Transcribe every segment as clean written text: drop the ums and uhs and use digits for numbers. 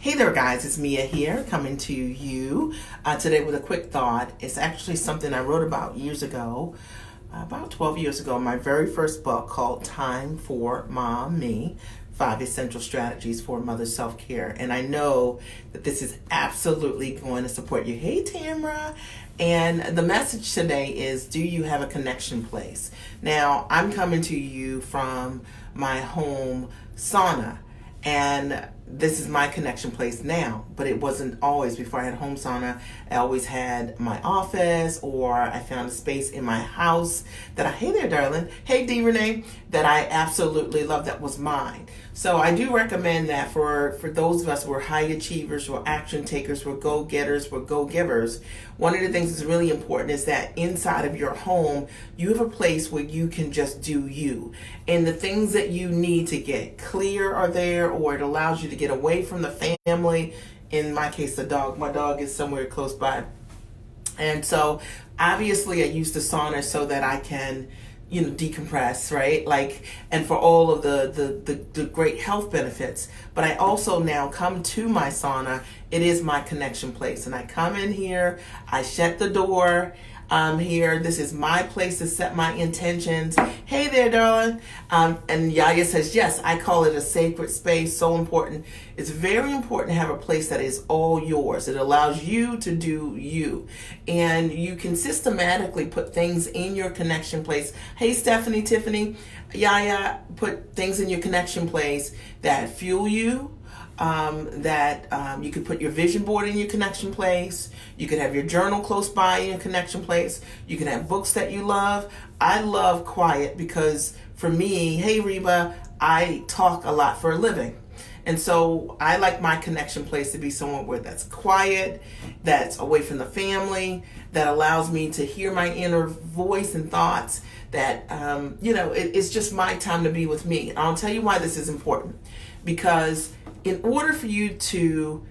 Hey there guys, it's Mia here coming to you today with a quick thought. It's actually something I wrote about years ago, about 12 years ago, in my very first book called Time for Mom Me, 5 Essential Strategies for Mother Self-Care. And I know that this is absolutely going to support you. Hey Tamra. And the message today is, do you have a connection place? Now, I'm coming to you from my home sauna. And this is my connection place now, but it wasn't always. Before I had home sauna, I always had my office, or I found a space in my house that hey there, darling. Hey, D. Renee, that I absolutely love, that was mine. So I do recommend that for those of us who are high achievers, we're action takers, we're go-getters, we're go-givers. One of the things that's really important is that inside of your home, you have a place where you can just do you. And the things that you need to get clear are there, or it allows you to get away from the family. In my case, the dog. My dog is somewhere close by. And so obviously I use the sauna so that I can decompress, right? And for all of the great health benefits. But I also now come to my sauna. It is my connection place. And I come in here, I shut the door. Here, this is my place to set my intentions. Hey there, darling. And Yaya says, yes, I call it a sacred space. So important. It's very important to have a place that is all yours. It allows you to do you. And you can systematically put things in your connection place. Hey, Stephanie, Tiffany, Yaya, put things in your connection place that fuel you. You could put your vision board in your connection place. You could have your journal close by in your connection place. You can have books that you love. I love quiet because for me, hey Reba, I talk a lot for a living. And so I like my connection place to be somewhere where that's quiet, that's away from the family, that allows me to hear my inner voice and thoughts, that, it's just my time to be with me. And I'll tell you why this is important. Because in order for you to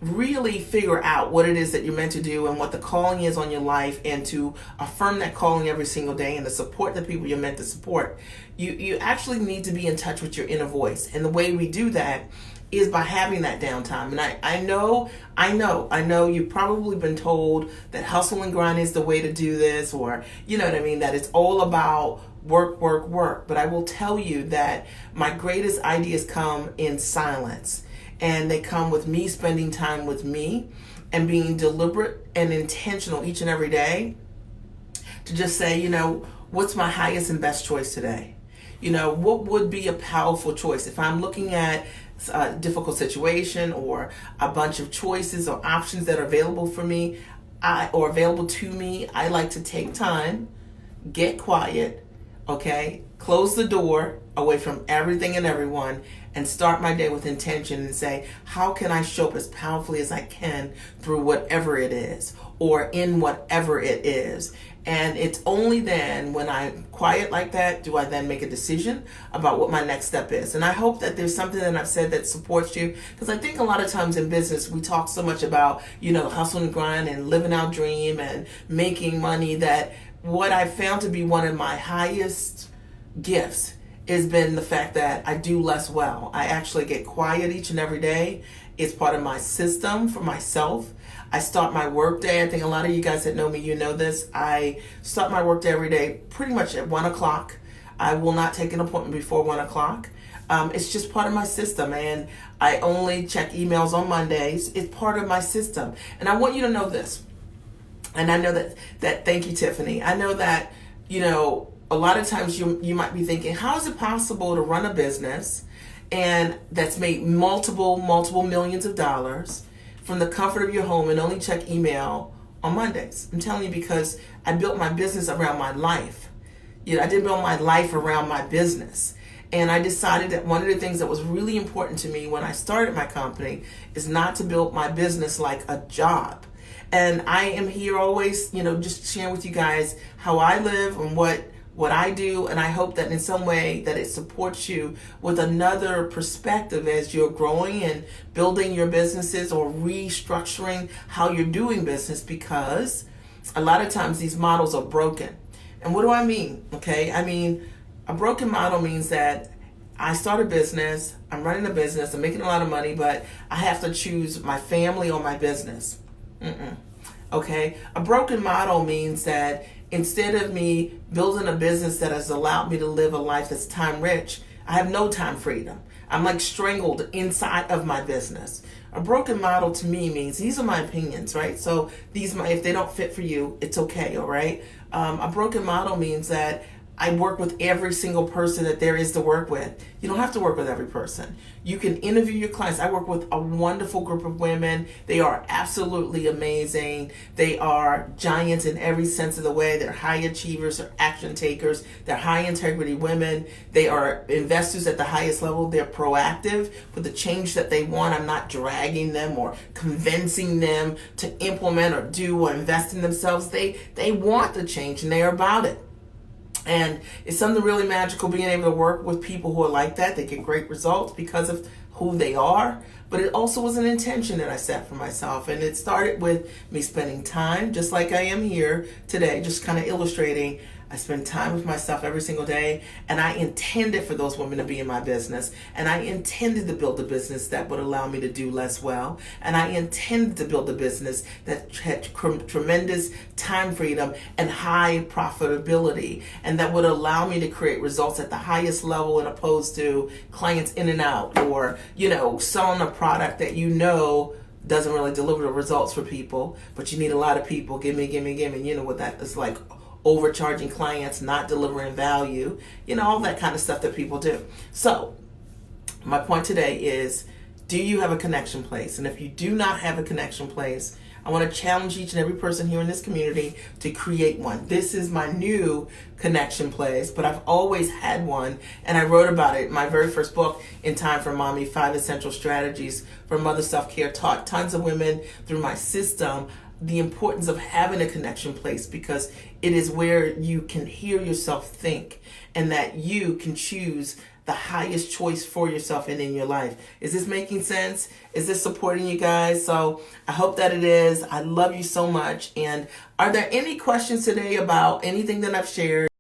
really figure out what it is that you're meant to do and what the calling is on your life, and to affirm that calling every single day and to support the people you're meant to support, you actually need to be in touch with your inner voice. And the way we do that is by having that downtime. And I know you've probably been told that hustle and grind is the way to do this, or that it's all about work. But I will tell you that my greatest ideas come in silence, and they come with me spending time with me and being deliberate and intentional each and every day to just say, what's my highest and best choice today? What would be a powerful choice if I'm looking at a difficult situation or a bunch of choices or options that are available for me or available to me. I like to take time, get quiet, close the door away from everything and everyone, and start my day with intention and say, how can I show up as powerfully as I can through whatever it is, or in whatever it is. And it's only then, when I'm quiet like that, do I then make a decision about what my next step is. And I hope that there's something that I've said that supports you, because I think a lot of times in business we talk so much about hustle and grind and living our dream and making money, that what I found to be one of my highest gifts has been the fact that I do less well. I actually get quiet each and every day. It's part of my system for myself. I start my work day. I think a lot of you guys that know me, you know this. I start my work day every day pretty much at 1 o'clock. I will not take an appointment before 1 o'clock. It's just part of my system, and I only check emails on Mondays. It's part of my system. And I want you to know this. And I know that thank you, Tiffany. I know that, a lot of times you might be thinking, how is it possible to run a business and that's made multiple millions of dollars from the comfort of your home and only check email on Mondays? I'm telling you, because I built my business around my life. I didn't build my life around my business. And I decided that one of the things that was really important to me when I started my company is not to build my business like a job. And I am here always, just sharing with you guys how I live and what I do, and I hope that in some way that it supports you with another perspective as you're growing and building your businesses or restructuring how you're doing business, because a lot of times these models are broken. And what do I mean? A broken model means that I start a business, I'm running a business, I'm making a lot of money, but I have to choose my family or my business. Okay? A broken model means that instead of me building a business that has allowed me to live a life that's time rich, I have no time freedom. I'm like strangled inside of my business. A broken model to me means, these are my opinions, right? So if they don't fit for you, it's okay, all right? A broken model means that I work with every single person that there is to work with. You don't have to work with every person. You can interview your clients. I work with a wonderful group of women. They are absolutely amazing. They are giants in every sense of the way. They're high achievers, they're action takers, they're high integrity women. They are investors at the highest level. They're proactive for the change that they want. I'm not dragging them or convincing them to implement or do or invest in themselves. They want the change and they're about it. And it's something really magical being able to work with people who are like that. They get great results because of who they are. But it also was an intention that I set for myself. And it started with me spending time, just like I am here today, just kind of illustrating. I spend time with myself every single day, and I intended for those women to be in my business, and I intended to build a business that would allow me to do less well, and I intended to build a business that had tremendous time freedom and high profitability, and that would allow me to create results at the highest level, as opposed to clients in and out, or selling a product that doesn't really deliver the results for people, but you need a lot of people. Give me. You know what that is like. Overcharging clients, not delivering value, all that kind of stuff that people do. So my point today is, do you have a connection place? And if you do not have a connection place, I want to challenge each and every person here in this community to create one. This is my new connection place, but I've always had one, and I wrote about it in my very first book, In Time for Mommy, 5 Essential Strategies for Mother Self-Care. Taught tons of women through my system the importance of having a connection place, because it is where you can hear yourself think, and that you can choose the highest choice for yourself and in your life. Is this making sense? Is this supporting you guys? So I hope that it is. I love you so much. And are there any questions today about anything that I've shared?